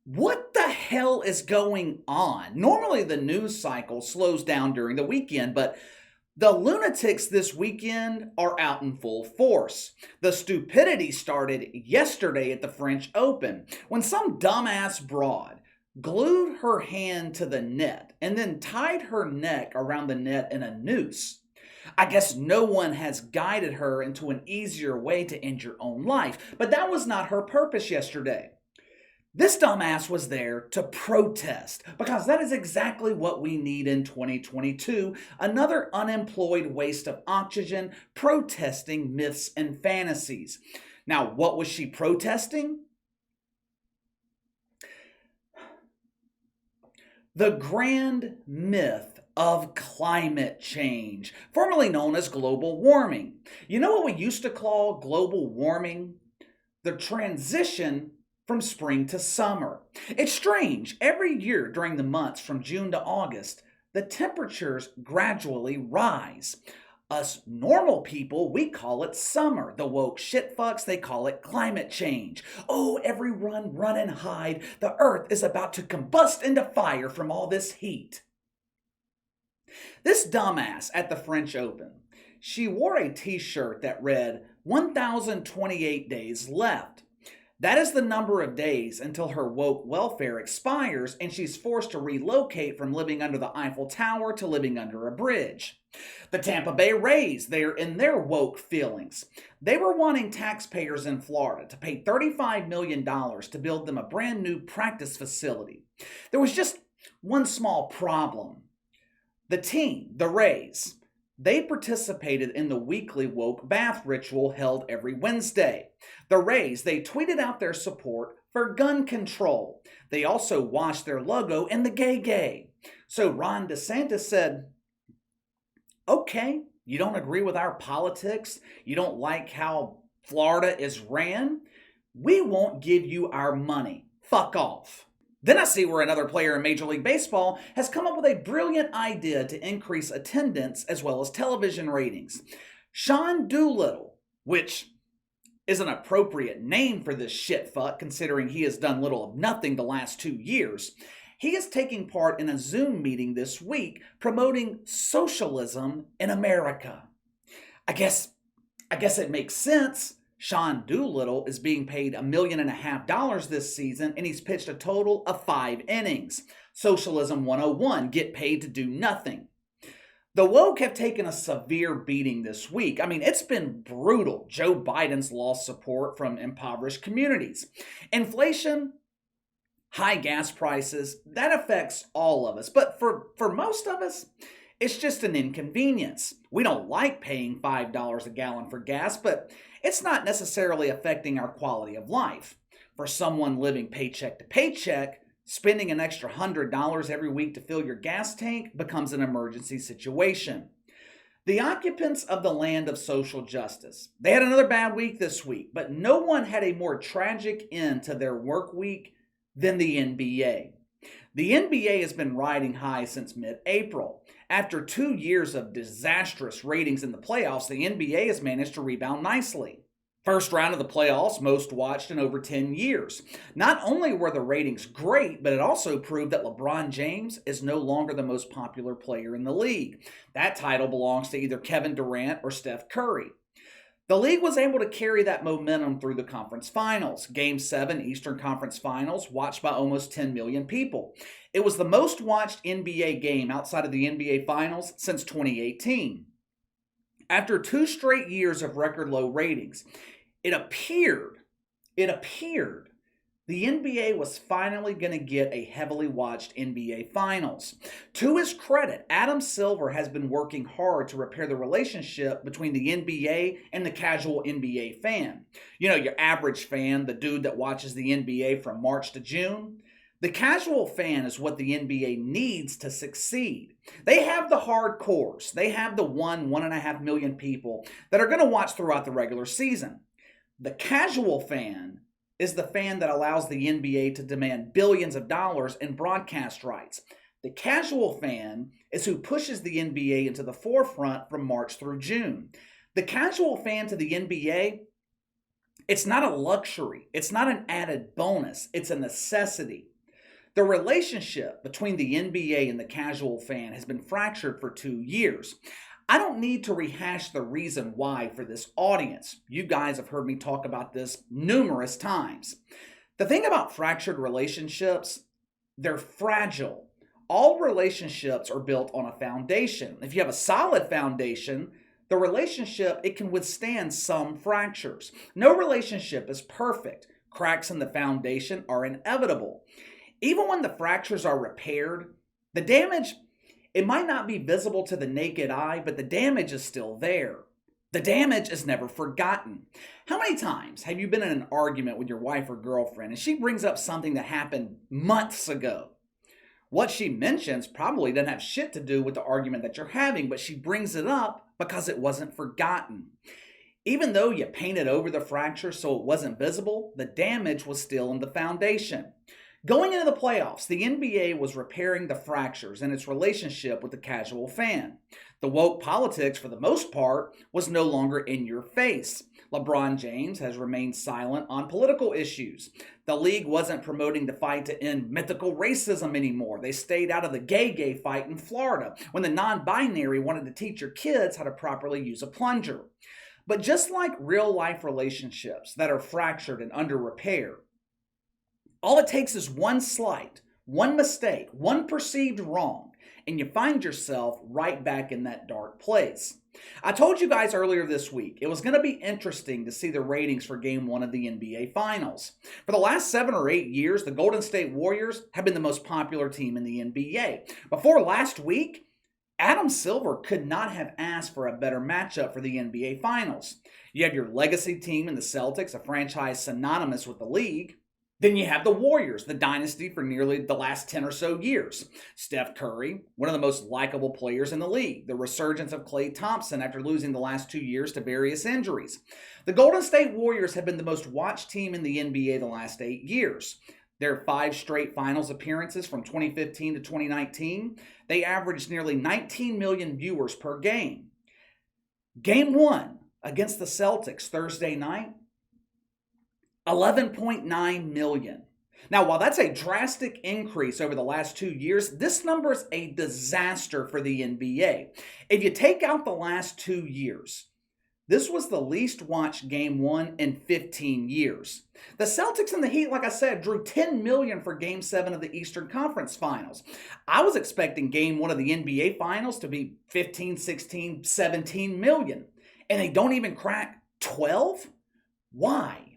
What the hell is going on? Normally, the news cycle slows down during the weekend, but the lunatics this weekend are out in full force. The stupidity started yesterday at the French Open when some dumbass broad glued her hand to the net and then tied her neck around the net in a noose. I guess no one has guided her into an easier way to end your own life, but that was not her purpose yesterday. This dumbass was there to protest because that is exactly what we need in 2022. Another unemployed waste of oxygen protesting myths and fantasies. Now, what was she protesting? The grand myth of climate change, formerly known as global warming. You know what we used to call global warming? The transition from spring to summer. It's strange. Every year during the months from June to August, the temperatures gradually rise. Us normal people, we call it summer. The woke shitfucks, they call it climate change. Oh, everyone run and hide. The earth is about to combust into fire from all this heat. This dumbass at the French Open, she wore a t-shirt that read 1,028 days left. That is the number of days until her woke welfare expires and she's forced to relocate from living under the Eiffel Tower to living under a bridge. The Tampa Bay Rays, they're in their woke feelings. They were wanting taxpayers in Florida to pay $35 million to build them a brand new practice facility. There was just one small problem. The team, the Rays, they participated in the weekly woke bath ritual held every Wednesday. The Rays, they tweeted out their support for gun control. They also washed their logo in the gay. So Ron DeSantis said, okay, you don't agree with our politics? You don't like how Florida is ran? We won't give you our money. Fuck off. Then I see where another player in Major League Baseball has come up with a brilliant idea to increase attendance as well as television ratings. Sean Doolittle, which is an appropriate name for this shitfuck considering he has done little of nothing the last 2 years, he is taking part in a Zoom meeting this week promoting socialism in America. I guess it makes sense. Sean Doolittle is being paid $1.5 million this season, and he's pitched a total of 5 innings. Socialism 101, get paid to do nothing. The woke have taken a severe beating this week. I mean, it's been brutal. Joe Biden's lost support from impoverished communities. Inflation, high gas prices, that affects all of us. But for most of us, it's just an inconvenience. We don't like paying $5 a gallon for gas, but it's not necessarily affecting our quality of life. For someone living paycheck to paycheck, spending an extra $100 every week to fill your gas tank becomes an emergency situation. The occupants of the land of social justice, they had another bad week this week, but no one had a more tragic end to their work week than the NBA. The NBA has been riding high since mid-April. After 2 years of disastrous ratings in the playoffs, the NBA has managed to rebound nicely. First round of the playoffs, most watched in over 10 years. Not only were the ratings great, but it also proved that LeBron James is no longer the most popular player in the league. That title belongs to either Kevin Durant or Steph Curry. The league was able to carry that momentum through the conference finals. Game 7 Eastern Conference Finals, watched by almost 10 million people. It was the most watched NBA game outside of the NBA Finals since 2018. After 2 straight years of record low ratings, it appeared the NBA was finally going to get a heavily watched NBA Finals. To his credit, Adam Silver has been working hard to repair the relationship between the NBA and the casual NBA fan. You know, your average fan, the dude that watches the NBA from March to June. The casual fan is what the NBA needs to succeed. They have the hardcores. They have the 1.5 million people that are going to watch throughout the regular season. The casual fan is the fan that allows the NBA to demand billions of dollars in broadcast rights. The casual fan is who pushes the NBA into the forefront from March through June. The casual fan to the NBA, it's not a luxury. It's not an added bonus. It's a necessity. The relationship between the NBA and the casual fan has been fractured for 2 years. I don't need to rehash the reason why for this audience. You guys have heard me talk about this numerous times. The thing about fractured relationships, they're fragile. All relationships are built on a foundation. If you have a solid foundation, the relationship, it can withstand some fractures. No relationship is perfect. Cracks in the foundation are inevitable. Even when the fractures are repaired, the damage, it might not be visible to the naked eye, but the damage is still there. The damage is never forgotten. How many times have you been in an argument with your wife or girlfriend and she brings up something that happened months ago? What she mentions probably doesn't have shit to do with the argument that you're having, but she brings it up because it wasn't forgotten. Even though you painted over the fracture so it wasn't visible, the damage was still in the foundation. Going into the playoffs, the NBA was repairing the fractures in its relationship with the casual fan. The woke politics, for the most part, was no longer in your face. LeBron James has remained silent on political issues. The league wasn't promoting the fight to end mythical racism anymore. They stayed out of the gay fight in Florida when the non-binary wanted to teach your kids how to properly use a plunger. But just like real-life relationships that are fractured and under repair, all it takes is one slight, one mistake, one perceived wrong, and you find yourself right back in that dark place. I told you guys earlier this week it was going to be interesting to see the ratings for Game 1 of the NBA Finals. For the last 7 or 8 years, the Golden State Warriors have been the most popular team in the NBA. Before last week, Adam Silver could not have asked for a better matchup for the NBA Finals. You have your legacy team in the Celtics, a franchise synonymous with the league. Then you have the Warriors, the dynasty for nearly the last 10 or so years. Steph Curry, one of the most likable players in the league. The resurgence of Klay Thompson after losing the last 2 years to various injuries. The Golden State Warriors have been the most watched team in the NBA the last 8 years. Their 5 straight finals appearances from 2015 to 2019, they averaged nearly 19 million viewers per game. Game 1 against the Celtics Thursday night, 11.9 million. Now, while that's a drastic increase over the last 2 years, this number is a disaster for the NBA. If you take out the last 2 years, this was the least watched Game 1 in 15 years. The Celtics and the Heat, like I said, drew 10 million for Game 7 of the Eastern Conference Finals. I was expecting Game 1 of the NBA Finals to be 15, 16, 17 million. And they don't even crack 12? Why?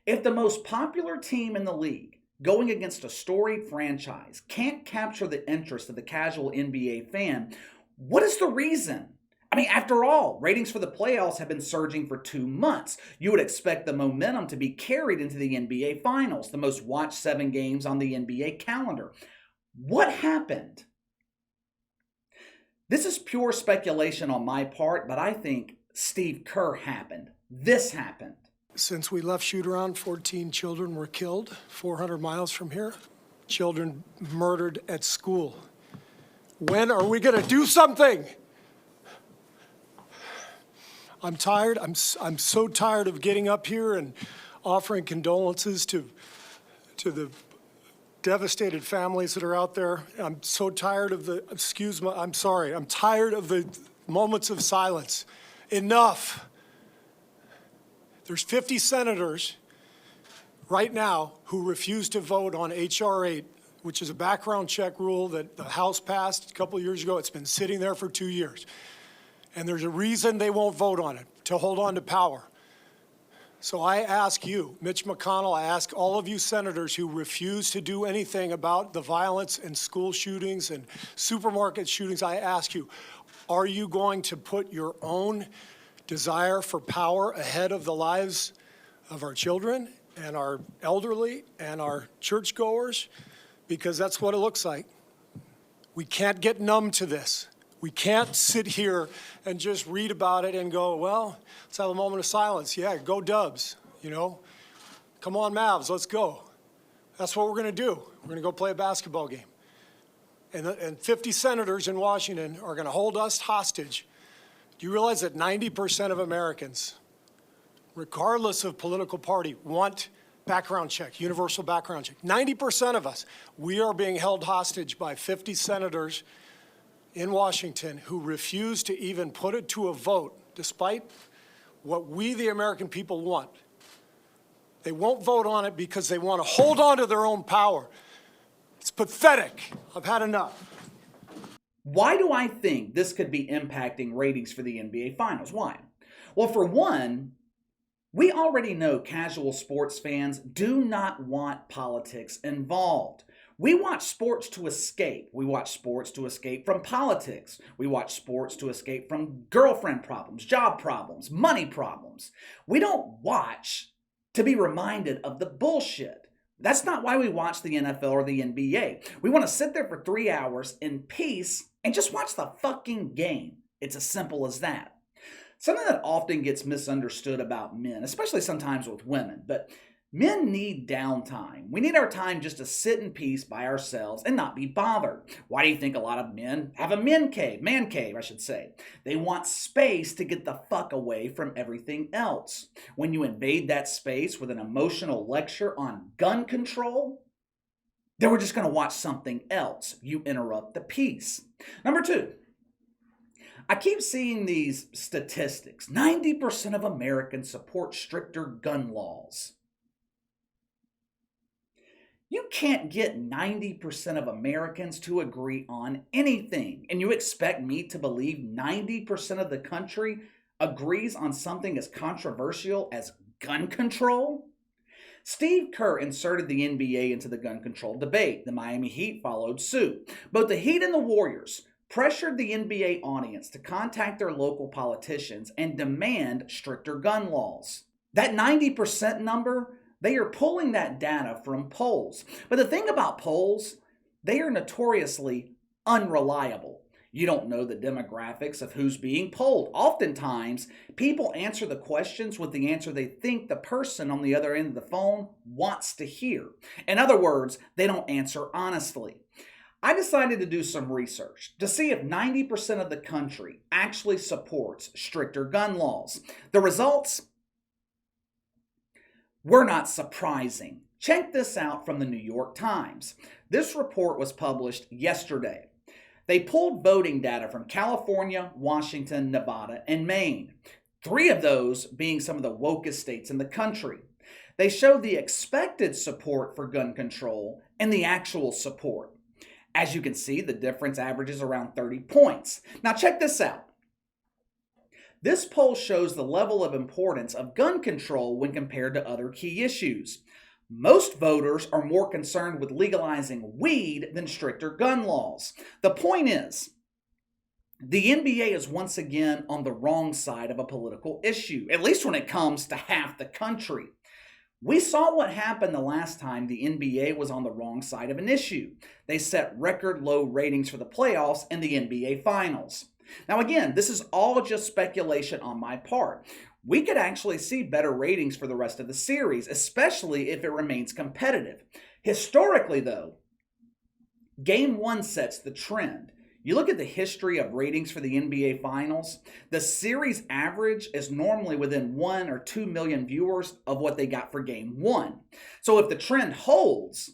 If the most popular team in the league, going against a storied franchise, can't capture the interest of the casual NBA fan, what is the reason? I mean, after all, ratings for the playoffs have been surging for 2 months. You would expect the momentum to be carried into the NBA Finals, the most watched 7 games on the NBA calendar. What happened? This is pure speculation on my part, but I think Steve Kerr happened. This happened. Since we left shoot-around, 14 children were killed 400 miles from here. Children murdered at school. When are we going to do something? I'm tired. I'm so tired of getting up here and offering condolences to the devastated families that are out there. I'm so tired of I'm tired of the moments of silence. Enough. There's 50 senators right now who refuse to vote on H.R. 8, which is a background check rule that the House passed a couple of years ago. It's been sitting there for 2 years. And there's a reason they won't vote on it, to hold on to power. So I ask you, Mitch McConnell, I ask all of you senators who refuse to do anything about the violence and school shootings and supermarket shootings, I ask you, are you going to put your own desire for power ahead of the lives of our children and our elderly and our churchgoers? Because that's what it looks like. We can't get numb to this. We can't sit here and just read about it and go, well, let's have a moment of silence. Yeah, go Dubs, you know. Come on, Mavs, let's go. That's what we're going to do. We're going to go play a basketball game. And 50 senators in Washington are going to hold us hostage. Do you realize that 90% of Americans, regardless of political party, want background check, universal background check. 90% of us, we are being held hostage by 50 senators in Washington who refuse to even put it to a vote, despite what we, the American people, want. They won't vote on it because they want to hold on to their own power. It's pathetic. I've had enough. Why do I think this could be impacting ratings for the NBA Finals? Why? Well, for one, we already know casual sports fans do not want politics involved. We watch sports to escape. We watch sports to escape from politics. We watch sports to escape from girlfriend problems, job problems, money problems. We don't watch to be reminded of the bullshit. That's not why we watch the NFL or the NBA. We want to sit there for 3 hours in peace and just watch the fucking game. It's as simple as that. Something that often gets misunderstood about men, especially sometimes with women, but men need downtime. We need our time just to sit in peace by ourselves and not be bothered. Why do you think a lot of men have a man cave, I should say? They want space to get the fuck away from everything else. When you invade that space with an emotional lecture on gun control, then we're just going to watch something else. You interrupt the peace. Number two, I keep seeing these statistics. 90% of Americans support stricter gun laws. You can't get 90% of Americans to agree on anything, and you expect me to believe 90% of the country agrees on something as controversial as gun control? Steve Kerr inserted the NBA into the gun control debate. The Miami Heat followed suit. Both the Heat and the Warriors pressured the NBA audience to contact their local politicians and demand stricter gun laws. That 90% number, they are pulling that data from polls. But the thing about polls, they are notoriously unreliable. You don't know the demographics of who's being polled. Oftentimes, people answer the questions with the answer they think the person on the other end of the phone wants to hear. In other words, they don't answer honestly. I decided to do some research to see if 90% of the country actually supports stricter gun laws. The results were not surprising. Check this out from the New York Times. This report was published yesterday. They pulled voting data from California, Washington, Nevada, and Maine. 3 of those being some of the wokest states in the country. They show the expected support for gun control and the actual support. As you can see, the difference averages around 30 points. Now check this out. This poll shows the level of importance of gun control when compared to other key issues. Most voters are more concerned with legalizing weed than stricter gun laws. The point is, the NBA is once again on the wrong side of a political issue, at least when it comes to half the country. We saw what happened the last time the NBA was on the wrong side of an issue. They set record low ratings for the playoffs and the NBA Finals. Now again, this is all just speculation on my part. We could actually see better ratings for the rest of the series, especially if it remains competitive. Historically though, Game 1 sets the trend. You look at the history of ratings for the NBA Finals, the series average is normally within 1 or 2 million viewers of what they got for Game 1. So if the trend holds,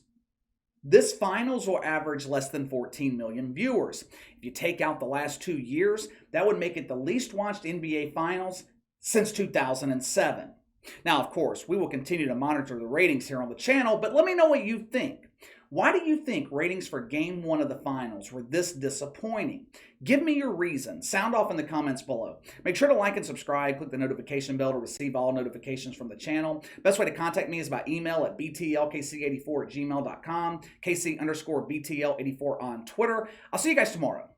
this Finals will average less than 14 million viewers. If you take out the last 2 years, that would make it the least watched NBA Finals since 2007. Now, of course, we will continue to monitor the ratings here on the channel, but let me know what you think. Why do you think ratings for Game 1 of the Finals were this disappointing? Give me your reason. Sound off in the comments below. Make sure to like and subscribe. Click the notification bell to receive all notifications from the channel. Best way to contact me is by email at btlkc84@gmail.com, kc_btl84 on Twitter. I'll see you guys tomorrow.